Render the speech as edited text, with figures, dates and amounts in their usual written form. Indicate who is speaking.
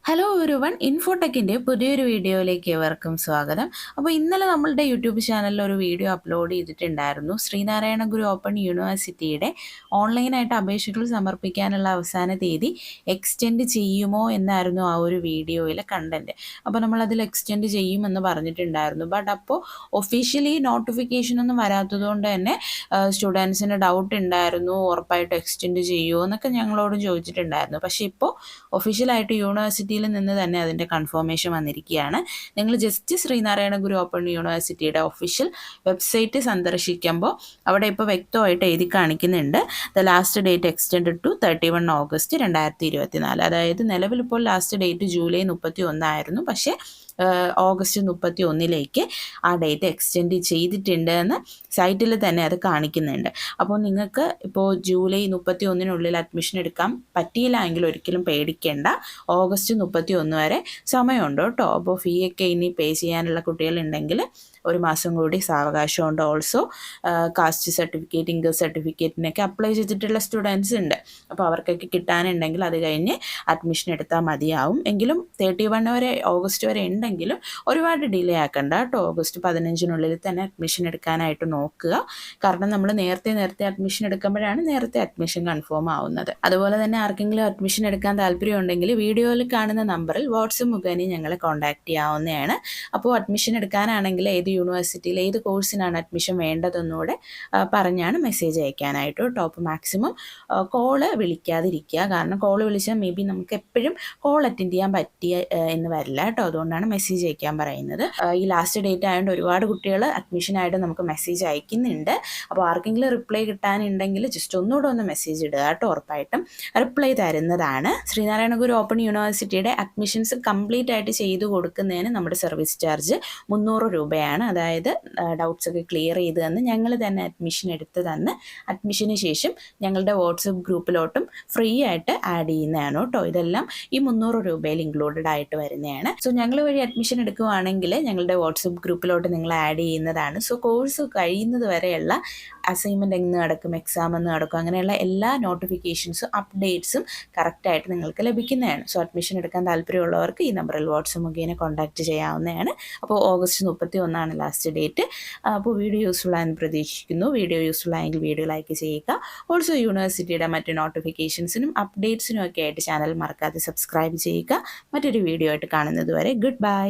Speaker 1: Hello everyone, ഇൻഫോടെക്കിൻ്റെ പുതിയൊരു വീഡിയോയിലേക്ക് ഏവർക്കും സ്വാഗതം. അപ്പോൾ ഇന്നലെ നമ്മളുടെ യൂട്യൂബ് ചാനലിൽ ഒരു വീഡിയോ അപ്ലോഡ് ചെയ്തിട്ടുണ്ടായിരുന്നു. ശ്രീനാരായണ ഗുരു ഓപ്പൺ യൂണിവേഴ്സിറ്റിയുടെ ഓൺലൈനായിട്ട് അപേക്ഷകൾ സമർപ്പിക്കാനുള്ള അവസാന തീയതി എക്സ്റ്റെൻഡ് ചെയ്യുമോ എന്നായിരുന്നു ആ ഒരു വീഡിയോയിലെ കണ്ടൻറ്റ്. അപ്പോൾ നമ്മളതിൽ എക്സ്റ്റെൻഡ് ചെയ്യുമെന്ന് പറഞ്ഞിട്ടുണ്ടായിരുന്നു. ബട്ട് അപ്പോൾ ഒഫീഷ്യലി നോട്ടിഫിക്കേഷൻ ഒന്നും വരാത്തതുകൊണ്ട് തന്നെ സ്റ്റുഡൻസിന് ഡൗട്ട് ഉണ്ടായിരുന്നു, ഉറപ്പായിട്ട് എക്സ്റ്റെൻഡ് ചെയ്യുമോ എന്നൊക്കെ ഞങ്ങളോട് ചോദിച്ചിട്ടുണ്ടായിരുന്നു. പക്ഷേ ഇപ്പോൾ ഒഫീഷ്യലായിട്ട് യൂണിവേഴ്സിറ്റിയിൽ നിന്ന് തന്നെ അതിൻ്റെ കൺഫർമേഷൻ വന്നിരിക്കുകയാണ്. നിങ്ങൾ ജസ്റ്റ് ശ്രീനാരായണ ഗുരു ഓപ്പൺ യൂണിവേഴ്സിറ്റിയുടെ ഒഫീഷ്യൽ വെബ്സൈറ്റ് സന്ദർശിക്കുമ്പോൾ അവിടെ ഇപ്പോൾ വ്യക്തമായിട്ട് എഴുതി കാണിക്കുന്നുണ്ട്, the last date extend to 31 August 2024. അതായത് നിലവിലിപ്പോൾ ലാസ്റ്റ് ഡേറ്റ് ജൂലൈ 31 ആയിരുന്നു, പക്ഷേ ഓഗസ്റ്റ് 31 ആ ഡേറ്റ് എക്സ്റ്റെൻഡ് ചെയ്തിട്ടുണ്ട് എന്ന് സൈറ്റിൽ തന്നെ അത് കാണിക്കുന്നുണ്ട്. അപ്പോൾ നിങ്ങൾക്ക് ഇപ്പോൾ ജൂലൈ 31 അഡ്മിഷൻ എടുക്കാൻ പറ്റിയില്ല എങ്കിൽ ഒരിക്കലും പേടിക്കേണ്ട. ഓഗസ്റ്റ് 31 വരെ സമയമുണ്ട് കേട്ടോ. അപ്പോൾ ഫീ ഒക്കെ ഇനി പേ ചെയ്യാനുള്ള കുട്ടികളുണ്ടെങ്കിൽ ഒരു മാസം കൂടി സാവകാശമുണ്ട്. ഓൾസോ കാസ്റ്റ് സർട്ടിഫിക്കറ്റ്, ഇൻകം സർട്ടിഫിക്കറ്റിനൊക്കെ അപ്ലൈ ചെയ്തിട്ടുള്ള സ്റ്റുഡൻസ് ഉണ്ട്. അപ്പോൾ അവർക്കൊക്കെ കിട്ടാനുണ്ടെങ്കിൽ അത് കഴിഞ്ഞ് അഡ്മിഷൻ എടുത്താൽ മതിയാവും. എങ്കിലും 31 വരെ, ഓഗസ്റ്റ് വരെ ഉണ്ടെങ്കിലും ഒരുപാട് ഡിലേ ആക്കണ്ട കേട്ടോ. ഓഗസ്റ്റ് 15 തന്നെ അഡ്മിഷൻ എടുക്കാനായിട്ട് നോക്കുക. കാരണം നമ്മൾ നേരത്തെ അഡ്മിഷൻ എടുക്കുമ്പോഴാണ് നേരത്തെ അഡ്മിഷൻ കൺഫേം ആവുന്നത്. അതുപോലെ തന്നെ ആർക്കെങ്കിലും അഡ്മിഷൻ എടുക്കാൻ താല്പര്യമുണ്ടെങ്കിൽ വീഡിയോയിൽ കാണുന്ന നമ്പറിൽ വാട്സപ്പ് മുഖേന ഞങ്ങളെ കോൺടാക്ട് ചെയ്യാവുന്നതാണ്. അപ്പോൾ അഡ്മിഷൻ എടുക്കാനാണെങ്കിൽ ഏത് യൂണിവേഴ്സിറ്റിയിൽ ഏത് കോഴ്സിനാണ് അഡ്മിഷൻ വേണ്ടതെന്നൂടെ പറഞ്ഞാണ് മെസ്സേജ് അയക്കാനായിട്ട് കേട്ടോ. അപ്പോൾ മാക്സിമം കോള് വിളിക്കാതിരിക്കുക. കാരണം കോള് വിളിച്ചാൽ മേ ബി നമുക്ക് എപ്പോഴും കോൾ അറ്റൻഡ് ചെയ്യാൻ പറ്റിയ എന്ന് വരില്ല കേട്ടോ. അതുകൊണ്ടാണ് മെസ്സേജ് അയക്കാൻ പറയുന്നത്. ഈ ലാസ്റ്റ് ഡേറ്റ് ആയതുകൊണ്ട് ഒരുപാട് കുട്ടികൾ അഡ്മിഷനായിട്ട് നമുക്ക് മെസ്സേജ് അയക്കുന്നുണ്ട്. അപ്പോൾ ആർക്കെങ്കിലും റിപ്ലൈ കിട്ടാനുണ്ടെങ്കിൽ ജസ്റ്റ് ഒന്നുകൂടെ ഒന്ന് മെസ്സേജ് ഇടുക കേട്ടോ. ഉറപ്പായിട്ടും റിപ്ലൈ തരുന്നതാണ്. ശ്രീനാരായണ ഗുരു ഓപ്പൺ യൂണിവേഴ്സിറ്റിയുടെ അഡ്മിഷൻസ് കംപ്ലീറ്റ് ആയിട്ട് ചെയ്തു കൊടുക്കുന്നതിന് നമ്മുടെ സർവീസ് ചാർജ് 300 രൂപയാണ്. അതായത് ഡൗട്ട്സ് ഒക്കെ ക്ലിയർ ചെയ്ത് തന്ന് ഞങ്ങൾ തന്നെ അഡ്മിഷൻ എടുത്ത് തന്ന് അഡ്മിഷന് ശേഷം ഞങ്ങളുടെ വാട്സപ്പ് ഗ്രൂപ്പിലോട്ടും ഫ്രീ ആയിട്ട് ആഡ് ചെയ്യുന്നതാണ് കേട്ടോ. ഇതെല്ലാം ഈ 300 രൂപയിൽ ഇൻക്ലൂഡഡ് ആയിട്ട് വരുന്നതാണ്. സോ ഞങ്ങൾ വഴി അഡ്മിഷൻ എടുക്കുകയാണെങ്കിൽ ഞങ്ങളുടെ വാട്സപ്പ് ഗ്രൂപ്പിലോട്ട് നിങ്ങൾ ആഡ് ചെയ്യുന്നതാണ്. സോ കോഴ്സ് കഴിയുന്നത് വരെയുള്ള അസൈൻമെൻറ്റ് എന്ന് നടക്കും, എക്സാം എന്ന് നടക്കും, അങ്ങനെയുള്ള എല്ലാ നോട്ടിഫിക്കേഷൻസും അപ്ഡേറ്റ്സും കറക്റ്റായിട്ട് നിങ്ങൾക്ക് ലഭിക്കുന്നതാണ്. സോ അഡ്മിഷൻ എടുക്കാൻ താല്പര്യമുള്ളവർക്ക് ഈ നമ്പറിൽ വാട്സപ്പ് മുഖേന കോൺടാക്റ്റ് ചെയ്യാവുന്നതാണ്. അപ്പോൾ ഓഗസ്റ്റ് 31 ലാസ്റ്റ് ഡേറ്റ്. അപ്പോൾ വീഡിയോ യൂസ്ഫുൾ ആയെന്ന് പ്രതീക്ഷിക്കുന്നു. വീഡിയോ യൂസ്ഫുൾ ആയെങ്കിൽ വീഡിയോ ലൈക്ക് ചെയ്യുക. ഓൾസോ യൂണിവേഴ്സിറ്റിയുടെ മറ്റ് നോട്ടിഫിക്കേഷൻസിനും അപ്ഡേറ്റ്സിനും ഒക്കെ ആയിട്ട് ചാനൽ മറക്കാതെ സബ്സ്ക്രൈബ് ചെയ്യുക. മറ്റൊരു വീഡിയോ ആയിട്ട് കാണുന്നത് വരെ ഗുഡ് ബൈ.